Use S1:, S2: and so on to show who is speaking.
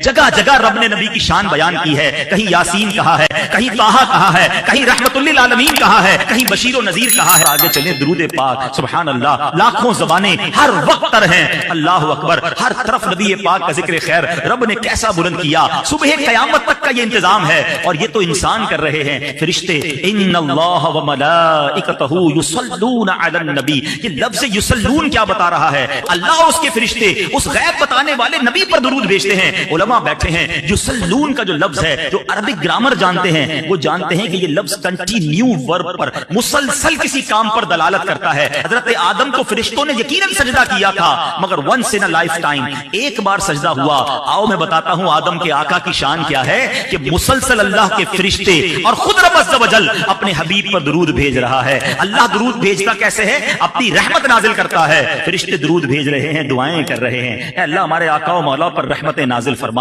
S1: जगह जगह रब ने नबी की शान बयान की है। कहीं यासीन कहा है, कहीं ताहा कहा है, कहीं रहमतुल्लिल आलमीन कहा है, कहीं बशीर व नजीर कहा है। आगे चले दुरूद पाक, सुभान अल्लाह, लाखों ज़बानें हर वक्त तर हैं। अल्लाह अकबर, हर तरफ नबी पाक का जिक्र खैर रब ने कैसा बुलंद किया। सुबह क़यामत तक का ये इंतजाम है और ये तो इंसान कर रहे हैं। फरिश्ते इन्नल्लाह व मलाइकतहू युसल्लूना अलन नबी, ये लफ्ज़ युसल्लून क्या बता रहा है? अल्लाह उसके फरिश्ते उस गैब बताने वाले नबी पर दुरूद भेजते हैं। उलमा बैठे हैं, युसल्लून का जो लफ्ज है, जो अरबिक ग्रामर जानते हैं वो जानते हैं कि ये लफ्ज कंटिन्यू वर्ब पर, मुसलसल किसी काम पर दलालत करता है। हजरत आदम को फरिश्तों ने यकीनन सजदा किया था, मगर once in a lifetime, एक बार सजदा हुआ। आओ मैं बताता हूं आदम के आका की शान क्या है कि मुसलसल अल्लाह के फरिश्ते और खुद रब अज़्ज़ व जल अपने हबीब पर दुरूद भेज रहा है। अल्लाह दुरूद भेजता कैसे है? अपनी रहमत नाजिल करता है, फरिश्ते दुरूद भेज रहे हैं, दुआएं कर रहे हैं। अल्लाह हमारे आका व मौला पर रहमत नाजिल फरमा।